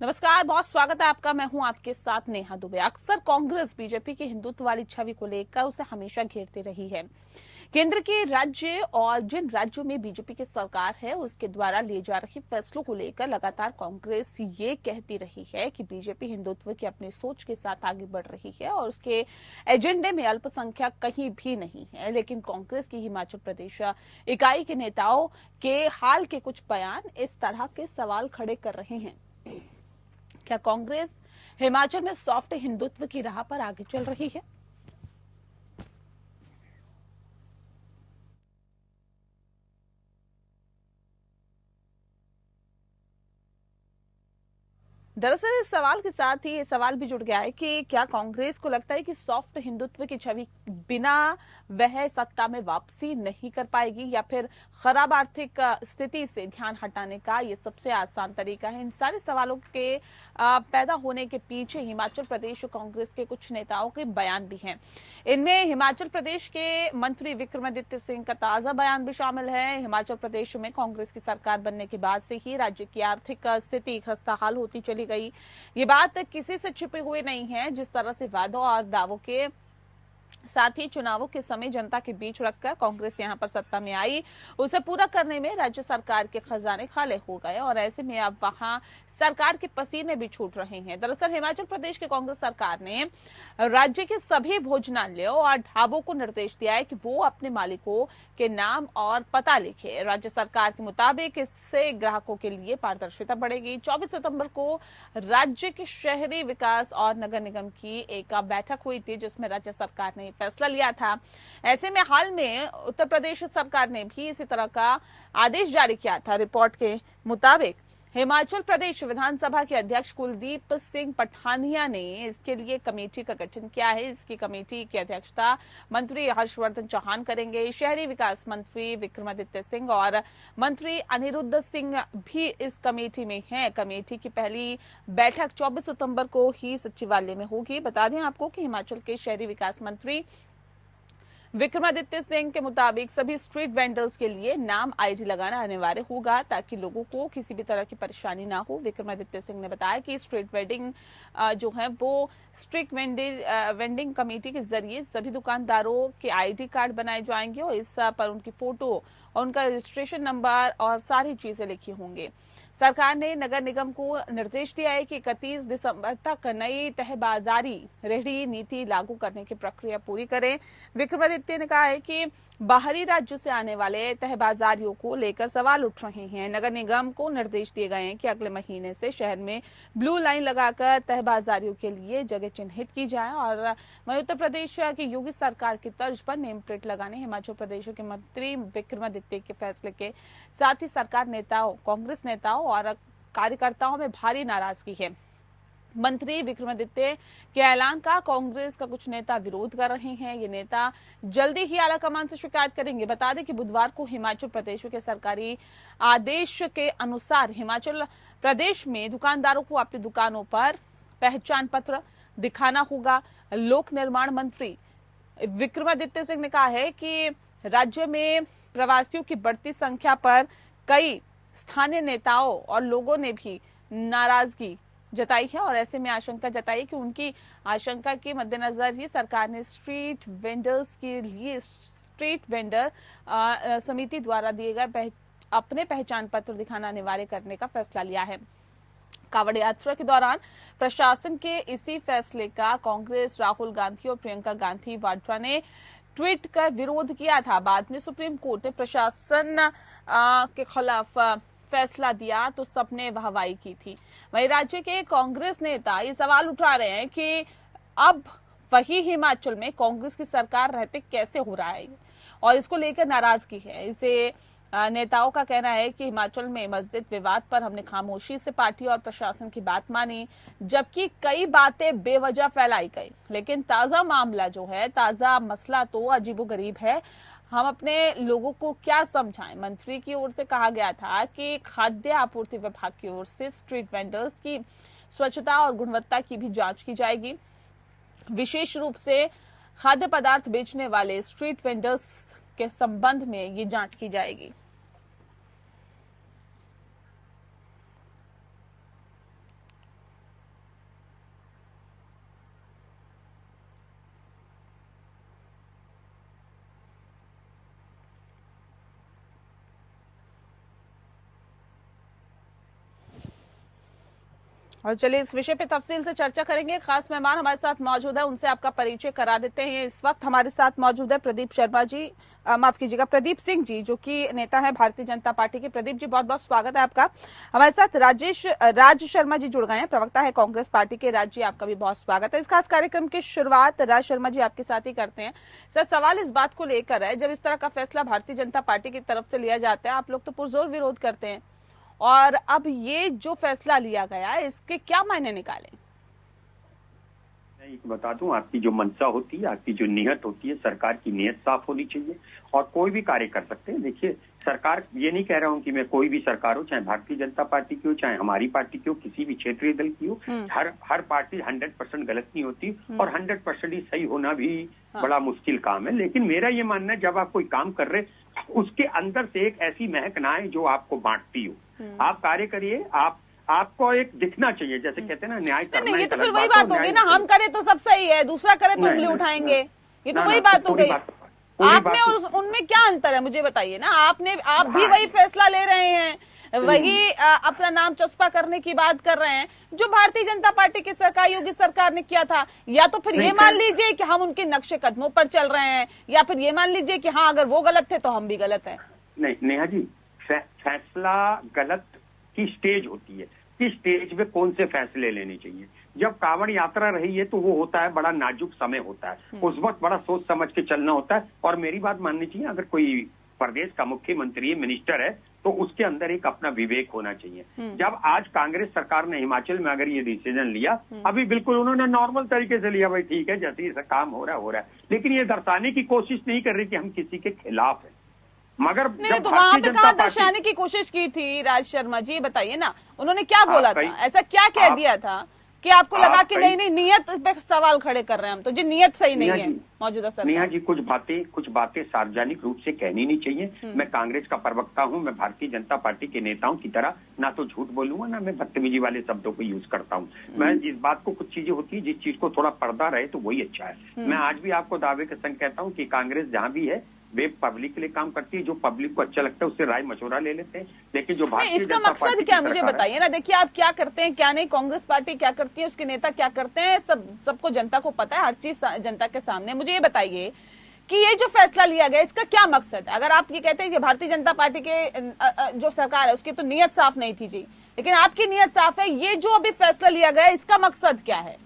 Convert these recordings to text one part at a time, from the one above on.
नमस्कार, बहुत स्वागत है आपका। मैं हूं आपके साथ नेहा दुबे। अक्सर कांग्रेस बीजेपी की हिंदुत्व वाली छवि को लेकर उसे हमेशा घेरती रही है। केंद्र के राज्य और जिन राज्यों में बीजेपी की सरकार है उसके द्वारा लिए जा रहे फैसलों को लेकर लगातार कांग्रेस ये कहती रही है कि बीजेपी हिंदुत्व की अपनी सोच के साथ आगे बढ़ रही है और उसके एजेंडे में अल्पसंख्यक कहीं भी नहीं है। लेकिन कांग्रेस की हिमाचल प्रदेश इकाई के नेताओं के हाल के कुछ बयान इस तरह के सवाल खड़े कर रहे हैं। क्या कांग्रेस हिमाचल में सॉफ्ट हिंदुत्व की राह पर आगे चल रही है? दरअसल इस सवाल के साथ ही ये सवाल भी जुड़ गया है कि क्या कांग्रेस को लगता है कि सॉफ्ट हिंदुत्व की छवि बिना वह सत्ता में वापसी नहीं कर पाएगी, या फिर खराब आर्थिक स्थिति से ध्यान हटाने का ये सबसे आसान तरीका है? इन सारे सवालों के पैदा होने के पीछे हिमाचल प्रदेश कांग्रेस के कुछ नेताओं के बयान भी हैं। इनमें हिमाचल प्रदेश के मंत्री विक्रमादित्य सिंह का ताजा बयान भी शामिल है। हिमाचल प्रदेश में कांग्रेस की सरकार बनने के बाद से ही राज्य की आर्थिक स्थिति खस्ताहाल होती चली गई। ये बात किसी से छिपी हुई नहीं है। जिस तरह से वादों और दावों के साथ ही चुनावों के समय जनता के बीच रखकर कांग्रेस यहां पर सत्ता में आई, उसे पूरा करने में राज्य सरकार के खजाने खाली हो गए और ऐसे में अब वहां सरकार के पसीने भी छूट रहे हैं। दरअसल हिमाचल प्रदेश की कांग्रेस सरकार ने राज्य के सभी भोजनालयों और ढाबों को निर्देश दिया है कि वो अपने मालिकों के नाम और पता लिखे। राज्य सरकार के मुताबिक इससे ग्राहकों के लिए पारदर्शिता बढ़ेगी। 24 सितंबर को राज्य के शहरी विकास और नगर निगम की एक बैठक हुई थी जिसमें राज्य सरकार ने फैसला लिया था। ऐसे में हाल में उत्तर प्रदेश सरकार ने भी इसी तरह का आदेश जारी किया था। रिपोर्ट के मुताबिक हिमाचल प्रदेश विधानसभा के अध्यक्ष कुलदीप सिंह पठानिया ने इसके लिए कमेटी का गठन किया है। इसकी कमेटी की अध्यक्षता मंत्री हर्षवर्धन चौहान करेंगे। शहरी विकास मंत्री विक्रमादित्य सिंह और मंत्री अनिरुद्ध सिंह भी इस कमेटी में हैं। कमेटी की पहली बैठक 24 सितंबर को ही सचिवालय में होगी। बता दें आपको कि हिमाचल के शहरी विकास मंत्री विक्रमादित्य सिंह के मुताबिक सभी स्ट्रीट वेंडर्स के लिए नाम आईडी लगाना अनिवार्य होगा ताकि लोगों को किसी भी तरह की परेशानी ना हो। विक्रमादित्य सिंह ने बताया कि स्ट्रीट वेंडिंग जो है वो स्ट्रीट वेंडिंग कमेटी के जरिए सभी दुकानदारों के आईडी कार्ड बनाए जाएंगे और इस पर उनकी फोटो और उनका रजिस्ट्रेशन नंबर और सारी चीजें लिखी होंगी। सरकार ने नगर निगम को निर्देश दिया है कि 31 दिसंबर तक नई तहबाजारी रेहड़ी नीति लागू करने की प्रक्रिया पूरी करें। विक्रमादित्य ने कहा है कि बाहरी राज्यों से आने वाले तहबाजारियों को लेकर सवाल उठ रहे हैं। नगर निगम को निर्देश दिए गए हैं कि अगले महीने से शहर में ब्लू लाइन लगाकर तहबाजारियों के लिए जगह चिन्हित की जाए और वहीं उत्तर प्रदेश की योगी सरकार की तर्ज पर नेम प्लेट लगाने हिमाचल प्रदेश के मंत्री विक्रमादित्य के फैसले के साथ ही सरकार नेताओं, कांग्रेस नेताओं और कार्यकर्ताओं में भारी नाराजगी है। मंत्री विक्रमादित्य के ऐलान का कांग्रेस का कुछ नेता विरोध कर रहे हैं। ये नेता जल्दी ही आलाकमान से शिकायत करेंगे। बता दें कि बुधवार को हिमाचल प्रदेश के सरकारी आदेश के अनुसार हिमाचल प्रदेश में दुकानदारों को अपनी दुकानों पर पहचान पत्र दिखाना होगा। लोक निर्माण मंत्री विक्रमादित्य सिंह ने कहा है कि राज्य में प्रवासियों की बढ़ती संख्या पर कई स्थानीय नेताओं और लोगों ने भी नाराजगी जताई है और ऐसे में आशंका जताई कि उनकी आशंका के मद्देनजर ही सरकार ने स्ट्रीट वेंडर्स के लिए स्ट्रीट वेंडर समिति द्वारा दिए गए अपने पहचान पत्र दिखाना अनिवार्य करने का फैसला लिया है। कावड़ यात्रा के दौरान प्रशासन के इसी फैसले का कांग्रेस राहुल गांधी और प्रियंका गांधी वाड्रा ने ट्वीट कर विरोध किया था। बाद में सुप्रीम कोर्ट ने प्रशासन के खिलाफ फैसला दिया तो सबने वाहवाही की थी। वहीं राज्य के कांग्रेस नेता ये सवाल उठा रहे हैं कि अब वही हिमाचल में कांग्रेस की सरकार रहते कैसे हो रहा है और इसको लेकर नाराजगी है। इसे नेताओं का कहना है कि हिमाचल में मस्जिद विवाद पर हमने खामोशी से पार्टी और प्रशासन की बात मानी, जबकि कई बातें बेवजह फैलाई गई। लेकिन ताजा मामला जो है, ताजा मसला तो अजीबोगरीब है। हम अपने लोगों को क्या समझाएं? मंत्री की ओर से कहा गया था कि खाद्य आपूर्ति विभाग की ओर से स्ट्रीट वेंडर्स की स्वच्छता और गुणवत्ता की भी जांच की जाएगी। विशेष रूप से खाद्य पदार्थ बेचने वाले स्ट्रीट वेंडर्स के संबंध में ये जांच की जाएगी। और चलिए इस विषय पे तफसील से चर्चा करेंगे। खास मेहमान हमारे साथ मौजूद है, उनसे आपका परिचय करा देते हैं। इस वक्त हमारे साथ मौजूद है प्रदीप शर्मा जी, माफ कीजिएगा प्रदीप सिंह जी, जो कि नेता है भारतीय जनता पार्टी के। प्रदीप जी बहुत बहुत स्वागत है आपका। हमारे साथ राज शर्मा जी जुड़ गए हैं, प्रवक्ता है कांग्रेस पार्टी के। राज जी आपका भी बहुत स्वागत है। इस खास कार्यक्रम की शुरुआत राज शर्मा जी आपके साथ ही करते हैं। सर, सवाल इस बात को लेकर है, जब इस तरह का फैसला भारतीय जनता पार्टी की तरफ से लिया जाता है, आप लोग तो पुरजोर विरोध करते हैं, और अब ये जो फैसला लिया गया इसके क्या मायने निकाले? मैं एक बता दूं, आपकी जो मंशा होती है, आपकी जो नियत होती है, सरकार की नियत साफ होनी चाहिए और कोई भी कार्य कर सकते हैं। देखिए, सरकार, ये नहीं कह रहा हूं कि मैं कोई भी सरकार हो, चाहे भारतीय जनता पार्टी की हो, चाहे हमारी पार्टी की हो, किसी भी क्षेत्रीय दल की हो, हर पार्टी 100% गलत नहीं होती और 100% ही सही होना भी बड़ा मुश्किल काम है। लेकिन मेरा ये मानना है, जब आप कोई काम कर रहे, उसके अंदर से एक ऐसी महक ना आए जो आपको बांटती हो। आप कार्य करिए, आपको एक दिखना चाहिए, जैसे कहते हैं ना, न्याय करना। नहीं, ये तो फिर वही बात होगी ना, हम करें तो सब सही है, दूसरा करे तो उंगली उठाएंगे, ये तो वही बात हो गई। आप में और उनमें क्या अंतर है, मुझे बताइए ना। आप भी वही फैसला ले रहे हैं, वही अपना नाम चस्पा करने की बात कर रहे हैं जो भारतीय जनता पार्टी की सरकार, योगी सरकार ने किया था। या तो फिर ये मान लीजिए कि हम उनके नक्शे कदमों पर चल रहे हैं, या फिर ये मान लीजिए कि हाँ, अगर वो गलत थे तो हम भी गलत हैं। नहीं नेहा जी, फैसला गलत की स्टेज होती है, किस स्टेज में कौन से फैसले लेने चाहिए। जब कांवड़ यात्रा रही है तो वो होता है, बड़ा नाजुक समय होता है, उस वक्त बड़ा सोच समझ के चलना होता है। और मेरी बात माननी चाहिए, अगर कोई प्रदेश का मुख्यमंत्री है, मिनिस्टर है, तो उसके अंदर एक अपना विवेक होना चाहिए। जब आज कांग्रेस सरकार ने हिमाचल में अगर ये डिसीजन लिया, अभी बिल्कुल उन्होंने नॉर्मल तरीके से लिया, भाई ठीक है, जैसे ही काम हो रहा है, लेकिन ये दर्शाने की कोशिश नहीं कर रही कि हम किसी के खिलाफ है। मगर नहीं, तो वहां पे कहाँ दर्शाने की कोशिश की थी राज शर्मा जी, बताइए ना, उन्होंने क्या बोला था, ऐसा क्या कह दिया था कि आपको लगा कि नहीं नियत पे सवाल खड़े कर रहे हैं हम, तो जी नियत सही नहीं है मौजूदा सरकार? नेहा जी, कुछ बातें सार्वजनिक रूप से कहनी नहीं चाहिए। मैं कांग्रेस का प्रवक्ता हूं, मैं भारतीय जनता पार्टी के नेताओं की तरह ना तो झूठ बोलूंगा, ना मैं बदतमीजी वाले शब्दों को यूज करता हूं। मैं इस बात को, कुछ चीजें होती है जिस चीज को थोड़ा पर्दा रहे तो वही अच्छा है। मैं आज भी आपको दावे के संग कहता हूँ कि कांग्रेस जहाँ भी है, वे पब्लिक के लिए काम करती है, जो पब्लिक को अच्छा लगता है उससे राय मशवरा ले लेते हैं। लेकिन जो भारतीय इसका मकसद क्या, मुझे बताइए ना। देखिए, आप क्या करते हैं क्या नहीं, कांग्रेस पार्टी क्या करती है, उसके नेता क्या करते हैं, सबको जनता को पता है, हर चीज जनता के सामने। मुझे ये बताइए कि ये जो फैसला लिया गया, इसका क्या मकसद है? अगर आप ये कहते हैं कि भारतीय जनता पार्टी के जो सरकार है उसकी तो नीयत साफ नहीं थी जी, लेकिन आपकी नीयत साफ है, ये जो अभी फैसला लिया गया इसका मकसद क्या है?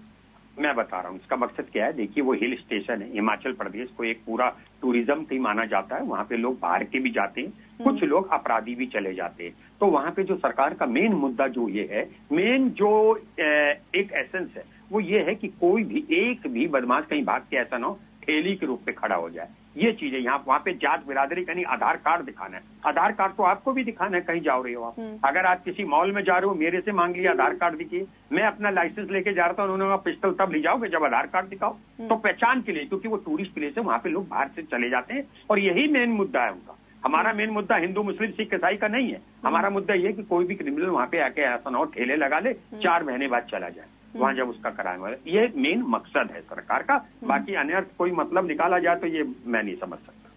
मैं बता रहा हूँ इसका मकसद क्या है। देखिए, वो हिल स्टेशन है, हिमाचल प्रदेश को एक पूरा टूरिज्म ही माना जाता है। वहाँ पे लोग बाहर के भी जाते हैं, कुछ लोग अपराधी भी चले जाते हैं। तो वहाँ पे जो सरकार का मेन मुद्दा जो ये है, मेन जो एक एसेंस है, वो ये है कि कोई भी एक भी बदमाश कहीं भाग के ऐसा ना हो ठेली के रूप में खड़ा हो जाए। ये चीज है। यहाँ वहाँ पे जात बिरादरी का नहीं, आधार कार्ड दिखाना है। आधार कार्ड तो आपको भी दिखाना है, कहीं जा रहे हो आप, अगर आप किसी मॉल में जा रहे हो, मेरे से मांग लिया आधार कार्ड दिखिए, मैं अपना लाइसेंस लेके जा रहा था, उन्होंने पिस्टल तब ले जाओगे जब आधार कार्ड दिखाओ। तो पहचान के लिए, क्योंकि वो टूरिस्ट प्लेस है, वहाँ पे लोग बाहर से चले जाते हैं और यही मेन मुद्दा है उनका। हमारा मेन मुद्दा हिंदू मुस्लिम सिख ईसाई का नहीं है। हमारा मुद्दा ये है कि कोई भी क्रिमिनल वहाँ पे आके ऐसा ना हो ठेले लगा ले, 4 महीने बाद चला जाए वहाँ जब उसका कराने वाला। ये मेन मकसद है सरकार का। बाकी अनर्थ कोई मतलब निकाला जाए तो ये मैं नहीं समझ सकता।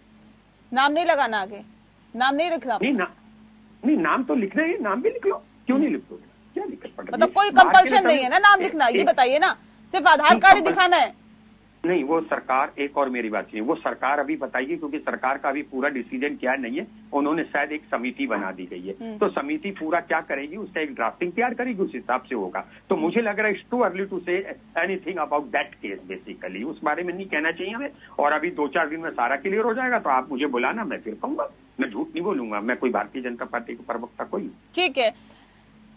नाम नहीं लगाना, आगे नाम नहीं लिखना? नहीं, नाम तो लिखना है, नाम भी लिख लो, क्यों नहीं लिख लो, क्या दिक्कत पड़ रही है? मतलब कोई कंपल्शन नहीं है ना नाम लिखना, ये बताइए ना, सिर्फ आधार कार्ड ही दिखाना है? नहीं, वो सरकार, एक और मेरी बात सुनिए, वो सरकार अभी बताइए, क्योंकि सरकार का अभी पूरा डिसीजन क्या नहीं है। उन्होंने शायद एक समिति बना दी गई है, तो समिति पूरा क्या करेगी, उसका एक ड्राफ्टिंग तैयार करेगी, उस हिसाब से होगा। तो मुझे लग रहा है it's too early to say anything about that case. Basically उस बारे में नहीं कहना चाहिए हमें। और अभी 2-4 दिन में सारा क्लियर हो जाएगा, तो आप मुझे बुलाना, मैं फिर कहूंगा। मैं झूठ नहीं बोलूंगा, मैं कोई भारतीय जनता पार्टी का प्रवक्ता कोई। ठीक है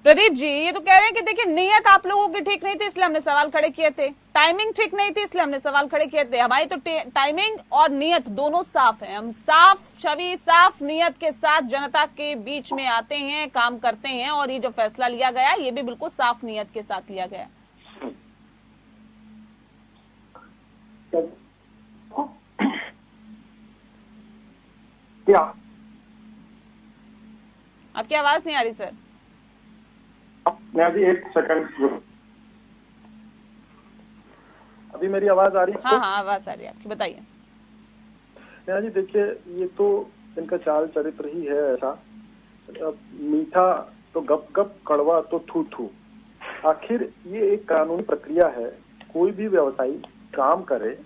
प्रदीप जी, ये तो कह रहे हैं कि देखिए नियत आप लोगों की ठीक नहीं थी इसलिए हमने सवाल खड़े किए थे, टाइमिंग ठीक नहीं थी इसलिए हमने सवाल खड़े किए थे। हमारी तो टाइमिंग और नियत दोनों साफ है, हम साफ छवि साफ नियत के साथ जनता के बीच में आते हैं, काम करते हैं, और ये जो फैसला लिया गया ये भी बिल्कुल साफ नियत के साथ लिया गया। क्या आपकी आवाज नहीं आ रही सर? मैं अभी 1 सेकंड, अभी मेरी आवाज आ रही है? हाँ, आवाज आ रही है आपकी, बताइए। नेहा जी, देखिए, ये तो इनका चाल चरित्र ही है ऐसा। अब मीठा तो गप गप, कड़वा तो थू थू। आखिर ये एक कानूनी प्रक्रिया है। कोई भी व्यवसायी काम करे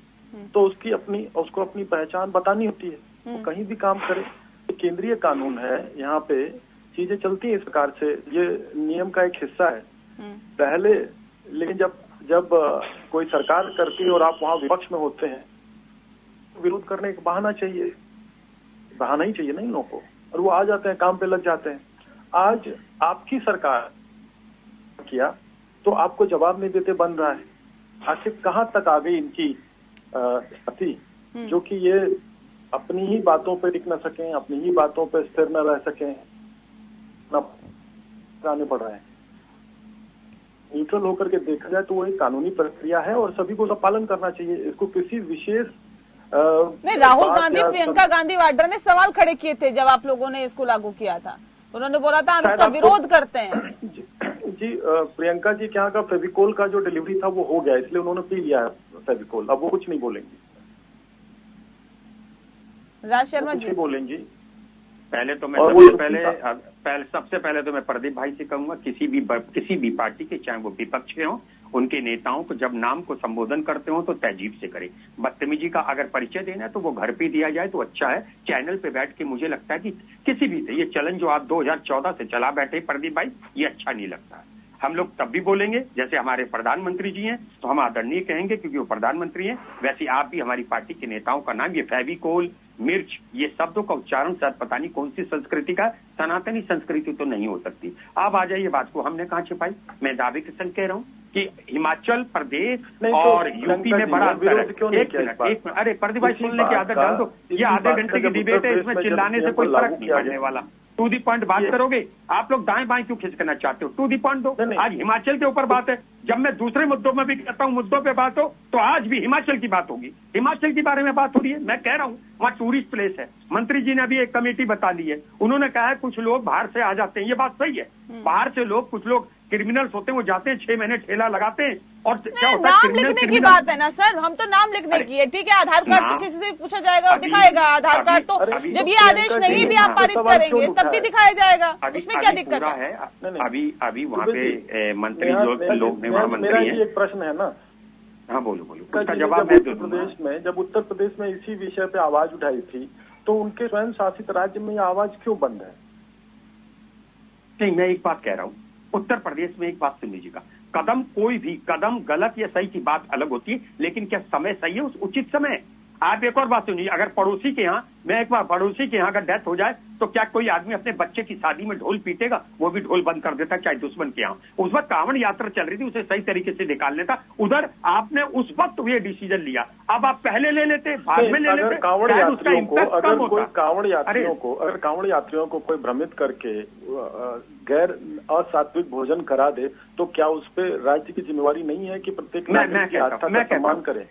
तो उसको अपनी पहचान बतानी होती है, वो कहीं भी काम करे। तो केंद्रीय कानून है, यहाँ पे चीजें चलती हैं इस प्रकार से, ये नियम का एक हिस्सा है पहले। लेकिन जब कोई सरकार करती है और आप वहाँ विपक्ष में होते हैं, तो विरोध करने का बहाना चाहिए, बहाना ही चाहिए ना इन लोगों को, और वो आ जाते हैं, काम पे लग जाते हैं। आज आपकी सरकार किया तो आपको जवाब नहीं देते बन रहा है। आखिर कहाँ तक आ गई इनकी स्थिति, जो कि ये अपनी ही बातों पे टिक न सकें, अपनी ही बातों पे स्थिर न रह सकें, न आने पड़ रहे हैं। न्यूट्रल होकर के देखा जाए तो वो एक कानूनी प्रक्रिया है और सभी को उसका पालन करना चाहिए। इसको किसी विशेष नहीं, राहुल गांधी, प्रियंका गांधी वाड्रा ने सवाल खड़े किए थे जब आप लोगों ने इसको लागू किया था। उन्होंने बोला था हम इसका विरोध करते हैं। जी प्रियंका जी के यहाँ का फेविकोल का जो डिलीवरी था वो हो गया, इसलिए उन्होंने पी लिया है फेविकोल, अब वो कुछ नहीं बोलेंगी। राज शर्मा जी बोलेंगी। पहले तो मैं सबसे पहले तो मैं प्रदीप भाई से कहूंगा, किसी भी पार्टी के, चाहे वो विपक्ष के हों, उनके नेताओं को जब नाम को संबोधन करते हो तो तहजीब से करें। बदतमीजी का अगर परिचय देना है तो वो घर पे दिया जाए तो अच्छा है। चैनल पे बैठ के मुझे लगता है कि किसी भी से ये चलन जो आप 2014 से चला बैठे प्रदीप भाई, ये अच्छा नहीं लगता। हम लोग तब भी बोलेंगे, जैसे हमारे प्रधानमंत्री जी हैं तो हम आदरणीय कहेंगे क्योंकि वो प्रधानमंत्री हैं, वैसे आप भी हमारी पार्टी के नेताओं का नाम, ये फेविकोल, मिर्च, ये शब्दों का उच्चारण शायद पता नहीं कौन सी संस्कृति का, सनातनी संस्कृति तो नहीं हो सकती। आप आ जाइए, बात को हमने कहाँ छिपाई। मैं दावे के संग कह रहा हूँ कि हिमाचल प्रदेश और यूपी में बड़ा अंतर है। एक मिनट, अरे प्रदीप भाई सुनने की आदत डाल दो, ये आधे घंटे की डिबेट है, इसमें चिल्लाने से कोई फर्क नहीं पड़ने वाला। टू दी पॉइंट बात करोगे, आप लोग दाएं बाएं क्यों खिसकना चाहते हो? टू दी पॉइंट दो। आज हिमाचल के ऊपर बात है, जब मैं दूसरे मुद्दों में भी कहता हूं मुद्दों पे बात हो तो आज भी हिमाचल की बात होगी। हिमाचल के बारे में बात हो रही है, मैं कह रहा हूं वहाँ टूरिस्ट प्लेस है। मंत्री जी ने अभी एक कमेटी बता दी है, उन्होंने कहा है कुछ लोग बाहर से आ जाते हैं, ये बात सही है। बाहर से लोग, कुछ लोग क्रिमिनल्स होते हैं, वो जाते हैं 6 महीने ठेला लगाते हैं और क्या होता है, नाम लिखने की बात है ना सर, हम तो नाम लिखने की है, ठीक है। आधार कार्ड तो किसी से पूछा जाएगा और दिखाएगा, आधार कार्ड तो जब ये आदेश नहीं भी आप पारित करेंगे तब भी दिखाया जाएगा, उसमें क्या दिक्कत है? अभी वहाँ पे मंत्री लोग मंत्री हैं। एक प्रश्न है ना, हाँ बोलो उसका जवाब मैं प्रदेश में, जब उत्तर प्रदेश में इसी विषय पे आवाज उठाई थी तो उनके स्वयं शासित राज्य में ये आवाज क्यों बंद है? नहीं, मैं एक बात कह रहा हूँ, उत्तर प्रदेश में एक बात सुन लीजिएगा, कदम कोई भी कदम गलत या सही की बात अलग होती है, लेकिन क्या समय सही है, उस उचित समय। आप एक और बात सुनिए, अगर पड़ोसी के यहाँ, मैं एक बार पड़ोसी के यहाँ अगर डेथ हो जाए तो क्या कोई आदमी अपने बच्चे की शादी में ढोल पीटेगा? वो भी ढोल बंद कर देता, चाहे दुश्मन के यहाँ। उस वक्त कांवड़ यात्रा चल रही थी, उसे सही तरीके से निकालने था, उधर आपने उस वक्त ये डिसीजन लिया। अब आप पहले ले लेते, बाद में ले लेते, कांवड़ यात्रियों को अगर कांवड़ यात्रियों को कोई भ्रमित करके गैर असात्विक भोजन करा दे तो क्या उस पर राज्य की जिम्मेवारी नहीं है कि प्रत्येक नागरिक की आस्था का सम्मान करे?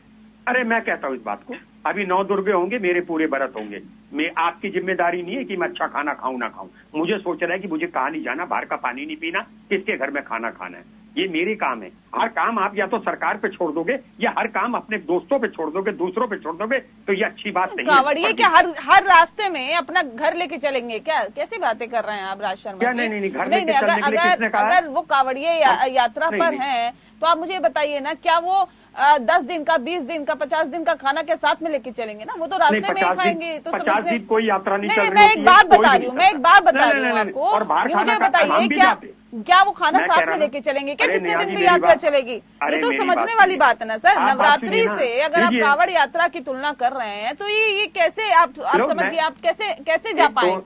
अरे मैं कहता हूँ इस बात को, अभी 9 दुर्गे होंगे, मेरे पूरे व्रत होंगे, मैं आपकी जिम्मेदारी नहीं है कि मैं अच्छा खाना खाऊं ना खाऊं। मुझे सोच रहा है कि मुझे कहाँ नहीं जाना, बाहर का पानी नहीं पीना, किसके घर में खाना खाना है, ये मेरे काम है। हर काम आप या तो सरकार पे छोड़ दोगे या हर काम अपने दोस्तों पे छोड़ दोगे, दूसरों पे छोड़ दोगे, तो ये अच्छी बात नहीं है। कांवड़िए क्या हर रास्ते में अपना घर लेके चलेंगे क्या? कैसी बातें कर रहे हैं आप राज शर्मा जी? नहीं, अगर वो कांवड़िए यात्रा पर हैं तो आप मुझे बताइए ना, क्या वो 10 दिन का, 20 दिन का, 50 दिन का खाना के साथ में लेके चलेंगे ना? वो तो रास्ते में ही खाएंगे। तो 50 दिन कोई यात्रा नहीं चल रही। मैं एक बात बता रही हूँ, आपको मुझे बताइए, क्या वो खाना साथ में लेके चलेंगे क्या? कितने दिन में यात्रा चलेगी? ये तो समझने वाली बात है ना सर। नवरात्रि से अगर आप कांवड़ यात्रा की तुलना कर रहे हैं तो ये कैसे आप समझिए, आप कैसे जा पाए?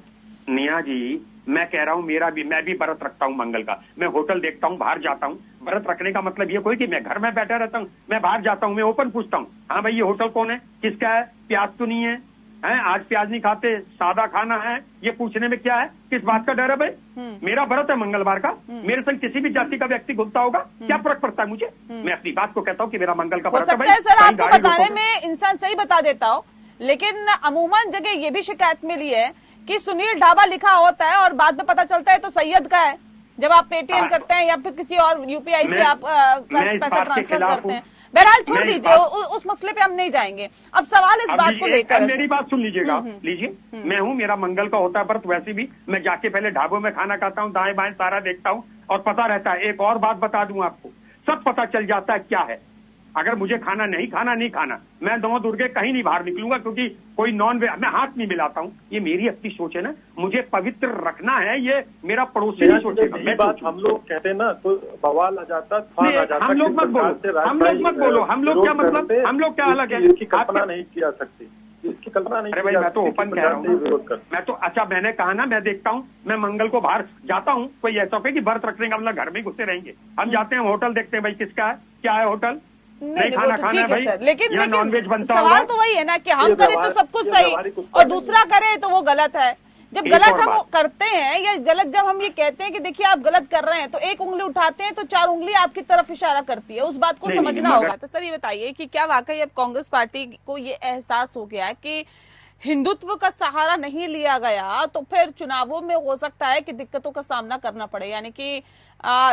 निया जी, मैं कह रहा हूँ मैं भी व्रत रखता हूँ मंगल का, मैं होटल देखता हूँ, बाहर जाता हूँ। व्रत रखने का मतलब ये कोई कि मैं घर में बैठा रहता हूँ, मैं बाहर जाता हूँ, मैं ओपन पूछता हूँ, हाँ भाई ये होटल कौन है, किसका है, प्याज तो नहीं है, आज प्याज नहीं खाते, सादा खाना है, ये पूछने में क्या है, किस बात का डर है भाई? मेरा व्रत है मंगलवार का, मेरे संग किसी भी जाति का व्यक्ति घूमता होगा, क्या फर्क पड़ता है मुझे? मैं अपनी बात को कहता हूँ कि मेरा मंगल का व्रत है भाई। सर आपको बताने में इंसान सही बता देता हो, लेकिन अमूमन जगह ये भी शिकायत मिली है कि सुनील ढाबा लिखा होता है और बाद में पता चलता है तो सैयद का है, जब आप पेटीएम करते हैं या फिर किसी और यूपीआई से आप पैसा ट्रांसफर करते हैं। बहरहाल छोड़ दीजिए, उस मसले पे हम नहीं जाएंगे। अब सवाल इस बात को लेकर, मेरी बात सुन लीजिएगा, लीजिए, मैं हूँ, मेरा मंगल का होता है व्रत, वैसे भी मैं जाके पहले ढाबों में खाना खाता हूँ, दाएं बाएं सारा देखता हूँ और पता रहता है। एक और बात बता दूं आपको, सब पता चल जाता है क्या है। अगर मुझे खाना नहीं खाना, मैं 9 दुर्गे कहीं नहीं बाहर निकलूंगा, क्योंकि कोई नॉन वेज मैं हाथ नहीं मिलाता हूँ। ये मेरी अपनी सोच है ना, मुझे पवित्र रखना है, ये मेरा पड़ोसी नहीं सोचेगा। ये बात हम लोग कहते हैं ना, तो बवाल आ जाता, हम लोग मत बोलो, हम लोग क्या मतलब, हम लोग क्या अलग है? इसकी कल्पना नहीं की जा सकती, इसकी कल्पना नहीं। अरे भाई मैं तो ओपन कह रहा हूँ, मैं तो अच्छा मैंने कहा ना, मैं देखता हूँ, मैं मंगल को बाहर जाता हूँ, कोई ऐसा कि व्रत रखने का मतलब घर में घुसे रहेंगे। हम जाते हैं होटल, देखते हैं भाई किसका है, क्या है होटल, नहीं खाना तो ठीक है सर, लेकिन नॉनवेज बनता सवाल तो वही है ना कि हम करें तो सब कुछ सही और दूसरा करे तो वो गलत है। जब गलत हम करते हैं या गलत जब हम ये कहते हैं कि देखिए आप गलत कर रहे हैं, तो एक उंगली उठाते हैं तो 4 उंगली आपकी तरफ इशारा करती है, उस बात को समझना होगा। तो सर ये बताइए कि क्या वाकई अब कांग्रेस पार्टी को ये एहसास हो गया है कि हिंदुत्व का सहारा नहीं लिया गया तो फिर चुनावों में हो सकता है कि दिक्कतों का सामना करना पड़े, यानी कि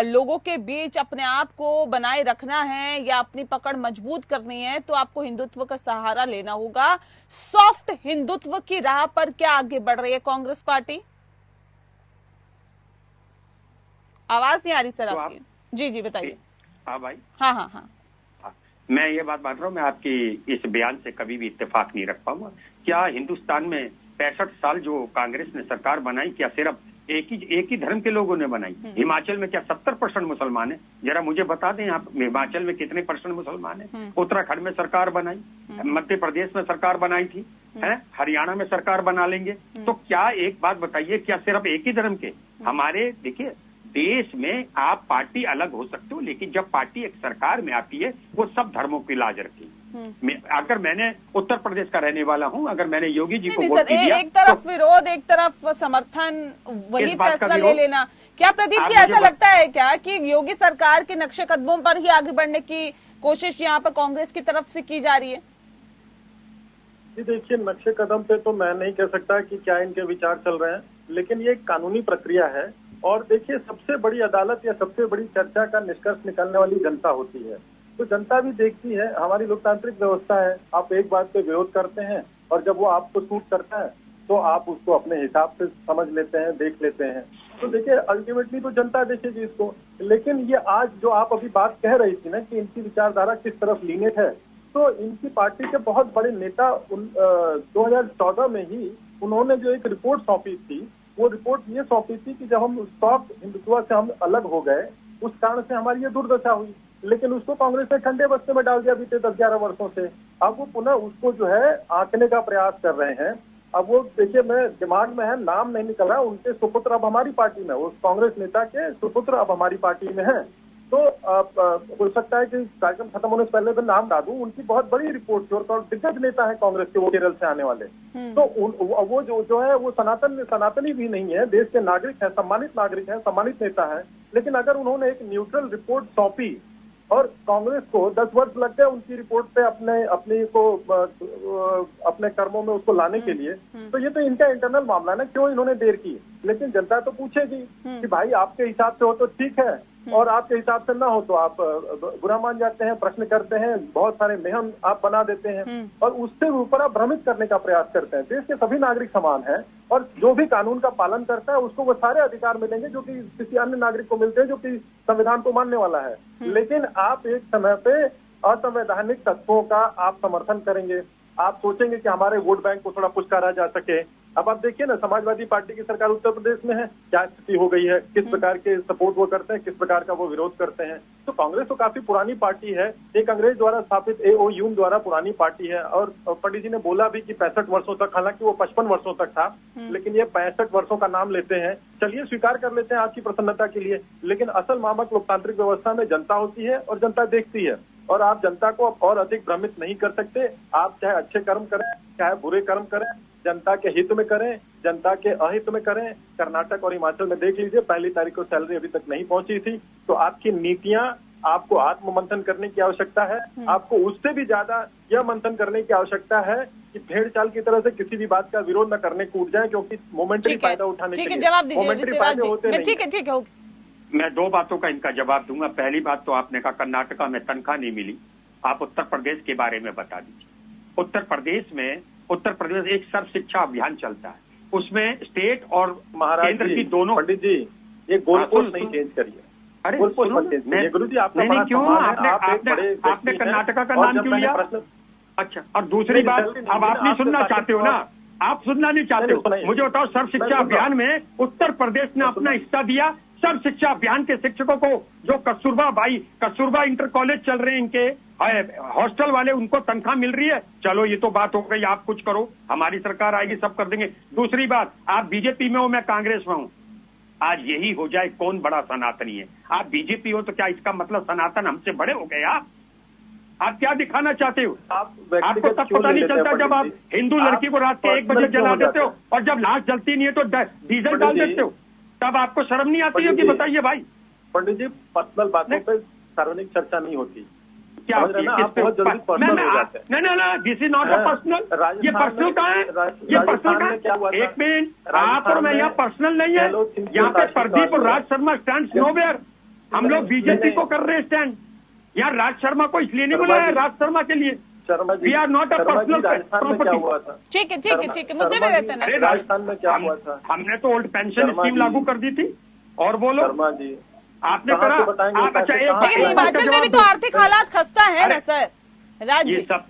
लोगों के बीच अपने आप को बनाए रखना है या अपनी पकड़ मजबूत करनी है तो आपको हिंदुत्व का सहारा लेना होगा। सॉफ्ट हिंदुत्व की राह पर क्या आगे बढ़ रही है कांग्रेस पार्टी? आवाज नहीं आ रही सर आपकी। जी बताइए। हाँ भाई, हाँ मैं ये बात रहा हूँ, मैं आपकी इस बयान से कभी भी इत्तेफाक नहीं रख पाऊंगा। क्या हिंदुस्तान में 65 साल जो कांग्रेस ने सरकार बनाई, क्या सिर्फ एक ही धर्म के लोगों ने बनाई? हिमाचल में क्या 70% मुसलमान है? जरा मुझे बता दें, यहाँ हिमाचल में कितने % मुसलमान है? उत्तराखंड में सरकार बनाई, मध्य प्रदेश में सरकार बनाई थी, है हरियाणा में सरकार बना लेंगे। तो क्या एक बात बताइए, क्या सिर्फ एक ही धर्म के? हमारे देखिए देश में आप पार्टी अलग हो सकते हो, लेकिन जब पार्टी एक सरकार में आती है वो सब धर्मों की लाज रखती है। अगर मैंने उत्तर प्रदेश का रहने वाला हूं, अगर मैंने योगी जी को वोट दिया, एक तरफ विरोध एक तरफ समर्थन, वही फैसला ले लेना, क्या प्रदीप जी ऐसा लगता है क्या कि योगी सरकार के नक्शे कदमों पर ही आगे बढ़ने की कोशिश यहाँ पर कांग्रेस की तरफ से की जा रही है? जी देखिए, नक्शे कदम पे तो मैं नहीं कह सकता कि क्या इनके विचार चल रहे हैं, लेकिन ये एक कानूनी प्रक्रिया है। और देखिए, सबसे बड़ी अदालत या सबसे बड़ी चर्चा का निष्कर्ष निकालने वाली जनता होती है, तो जनता भी देखती है। हमारी लोकतांत्रिक व्यवस्था है, आप एक बात पे विरोध करते हैं और जब वो आपको सूट करता है तो आप उसको अपने हिसाब से समझ लेते हैं, देख लेते हैं। तो देखिए, अल्टीमेटली तो जनता देखेगी इसको। लेकिन ये आज जो आप अभी बात कह रही थी ना कि इनकी विचारधारा किस तरफ लीनित है, तो इनकी पार्टी के बहुत बड़े नेता 2014 में ही उन्होंने जो एक रिपोर्ट सौंपी थी, वो रिपोर्ट ये सौंपी थी कि जब हम सॉफ्ट हिंदुत्व से हम अलग हो गए, उस कारण से हमारी ये दुर्दशा हुई। लेकिन उसको कांग्रेस ने ठंडे बस्ते में डाल दिया बीते 10-11 वर्षों से। अब वो पुनः उसको जो है आंकने का प्रयास कर रहे हैं। अब वो देखिए, मैं दिमाग में है, नाम नहीं निकल रहा, उनके सुपुत्र अब हमारी पार्टी में, उस कांग्रेस नेता के सुपुत्र अब हमारी पार्टी में है। तो हो सकता है कि कार्यक्रम खत्म होने से पहले मैं नाम डाल दूं, उनकी बहुत बड़ी रिपोर्ट थी और दिग्गज नेता है कांग्रेस के, वो केरल से आने वाले। तो वो जो है वो सनातनी भी नहीं है, देश के नागरिक है, सम्मानित नागरिक है, सम्मानित नेता है। लेकिन अगर उन्होंने एक न्यूट्रल रिपोर्ट सौंपी और कांग्रेस को 10 वर्ष लग गए उनकी रिपोर्ट पे अपने कर्मों में उसको लाने के लिए, तो ये तो इनका इंटरनल मामला है ना, क्यों इन्होंने देर की। लेकिन जनता तो पूछेगी कि भाई आपके हिसाब से हो तो ठीक है, और आपके हिसाब से ना हो तो आप बुरा मान जाते हैं, प्रश्न करते हैं, बहुत सारे मेहम आप बना देते हैं और उससे ऊपर आप भ्रमित करने का प्रयास करते हैं। देश के सभी नागरिक समान हैं और जो भी कानून का पालन करता है उसको वो सारे अधिकार मिलेंगे जो कि किसी अन्य नागरिक को मिलते हैं जो कि संविधान को मानने वाला है। लेकिन आप एक समय पे असंवैधानिक तत्वों का आप समर्थन करेंगे, आप सोचेंगे कि हमारे वोट बैंक को थोड़ा पुचकारा जा सके। अब आप देखिए ना, समाजवादी पार्टी की सरकार उत्तर प्रदेश में है, क्या स्थिति हो गई है, किस प्रकार के सपोर्ट वो करते हैं, किस प्रकार का वो विरोध करते हैं। तो कांग्रेस तो काफी पुरानी पार्टी है, एक अंग्रेज द्वारा स्थापित AOU द्वारा पुरानी पार्टी है। और पंडित जी ने बोला भी कि 65 वर्षों तक, हालांकि वो 55 वर्षों तक था, लेकिन ये 65 वर्षों का नाम लेते हैं। चलिए स्वीकार कर लेते हैं आपकी प्रसन्नता के लिए, लेकिन असल मामक लोकतांत्रिक व्यवस्था में जनता होती है और जनता देखती है, और आप जनता को और अधिक भ्रमित नहीं कर सकते। आप चाहे अच्छे कर्म करें, चाहे बुरे कर्म करें, जनता के हित में करें, जनता के अहित में करें। कर्नाटक और हिमाचल में देख लीजिए, 1 तारीख को सैलरी अभी तक नहीं पहुंची थी। तो आपकी नीतियां, आपको आत्म मंथन करने की आवश्यकता है। आपको उससे भी ज्यादा यह मंथन करने की आवश्यकता है कि भेड़ चाल की तरह से किसी भी बात का विरोध न करने कूद जाए, क्योंकि मोमेंटरी फायदा उठाने के लिए मोमेंटरी फायदे होते नहीं। ठीक है, मैं 2 बातों का इनका जवाब दूंगा। पहली बात तो आपने कहा कर्नाटका में तनख्वाह नहीं मिली, आप उत्तर प्रदेश के बारे में बता दीजिए। उत्तर प्रदेश एक सर्व शिक्षा अभियान चलता है, उसमें स्टेट और केंद्र की दोनों। पंडित जी, ये गोल पोस्ट नहीं चेंज करिए, अरे फुल पोस्ट सुनो, वैकेंसी मैं- है। गुरु जी आपका नहीं, बड़ा क्यों सम्मान है, आपने आप एक आपने बड़े व्यक्ति आपने हैं। कर्नाटका का और नाम जब क्यों मैंने लिया? प्रश्न अच्छा, और दूसरी नहीं, बात, जल्दी नहीं, अब आप नहीं आपसे सुनना बात चाहते हो करके ना, आप सुनना नहीं चाहते नहीं, हो। सुनाइए। मुझे बताओ, सर्व मैं शिक्षा सुन रहा अभियान हूं। में उत्तर प्रदेश ने मैं अपना सुन- हिस्सा दिया। सर्व शिक्षा अभियान के शिक्षकों को जो कस्तूरबा इंटर कॉलेज चल रहे हैं, इनके हॉस्टल वाले, उनको तनख्वाह मिल रही है। चलो ये तो बात हो गई, आप कुछ करो, हमारी सरकार आएगी, सब कर देंगे। दूसरी बात, आप बीजेपी में हो, मैं कांग्रेस में हूँ, आज यही हो जाए कौन बड़ा सनातनी है। आप बीजेपी हो तो क्या इसका मतलब सनातन हमसे बड़े हो गए? आप क्या दिखाना चाहते हो? आपको तब पता नहीं चलता जब आप हिंदू लड़की को रात के 1 बजे जला देते हो, और जब लाश जलती नहीं है तो डीजल डाल देते हो, तब आपको शर्म नहीं आती है? कि बताइए भाई। पंडित जी, पर्सनल बातों पे सार्वजनिक चर्चा नहीं होती। क्या समझ रहे हैं ना, आप बहुत जल्दी पर्सनल हो जाते हैं। नहीं, this is not a personal. ये पर्सनल कहाँ है? ये पर्सनल कहाँ है? एक मिनट, आप और मैं यहाँ पर्सनल नहीं है। यहाँ पे प्रदीप और राज शर्मा स्टैंड नोवेयर। हम लोग बीजेपी को कर रहे हैं स्टैंड। यहाँ राज शर्मा को इसलिए नहीं बुलाया है, राज शर्मा के लिए। Sharma ji, we are not a personal Rajasthan में क्या हुआ था? ठीक है, मुद्दे में रहते हैं अरे ना। राजस्थान में क्या हुआ था? हमने तो ओल्ड पेंशन शर्मा स्कीम जी। लागू कर दी थी। और बोलो, शर्मा जी, आपने कहाँ करा? से बताएंगे आप अच्छा, पैसे एक कहाँ लेकिन से हिमाचल में भी तो आर्थिक हालात खस्ता है ना अरे, सर। राज ये जी, सब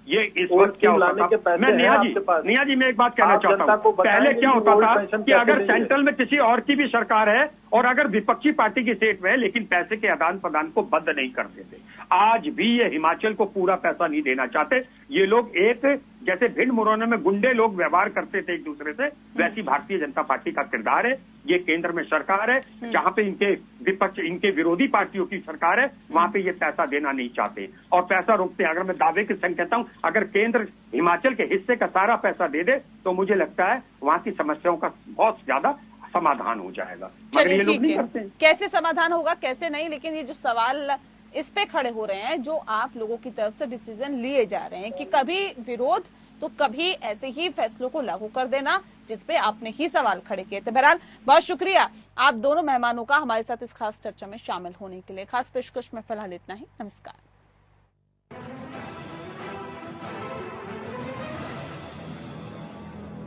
ये इस ओल्ड वक्त क्या स्कीम होता लाने के था? पैसे मैं हैं आपके पास। नेहा जी मैं एक बात कहना आप चाहता जनता को हूँ। पहले बताएंगे क्या कि होता ओल्ड था पेंशन कि कैसे अगर नहीं है? सेंट्रल में किसी और की भी सरकार है और अगर विपक्षी पार्टी की सेट में है, लेकिन पैसे के आदान प्रदान को बंद नहीं करते थे। आज भी ये हिमाचल को पूरा पैसा नहीं देना चाहते। ये लोग एक जैसे भिंड मुरैना में गुंडे लोग व्यवहार करते थे एक दूसरे से, वैसी भारतीय जनता पार्टी का किरदार है। ये केंद्र में सरकार है, जहां पे इनके विपक्ष, इनके विरोधी पार्टियों की सरकार है, वहां पे ये पैसा देना नहीं चाहते और पैसा रोकते हैं। अगर मैं दावे के संग कहता हूं, अगर केंद्र हिमाचल के हिस्से का सारा पैसा दे दे तो मुझे लगता है वहां की समस्याओं का बहुत ज्यादा समाधान हो जाएगा। मगर चलिए ये लोग ठीक नहीं है, करते हैं। कैसे समाधान होगा कैसे नहीं, लेकिन ये जो सवाल इस पे खड़े हो रहे हैं, जो आप लोगों की तरफ से डिसीजन लिए जा रहे हैं कि कभी विरोध तो कभी ऐसे ही फैसलों को लागू कर देना, जिसपे आपने ही सवाल खड़े किए थे। बहरहाल बहुत शुक्रिया आप दोनों मेहमानों का हमारे साथ इस खास चर्चा में शामिल होने के लिए। खास पेशकश में फिलहाल इतना ही। नमस्कार।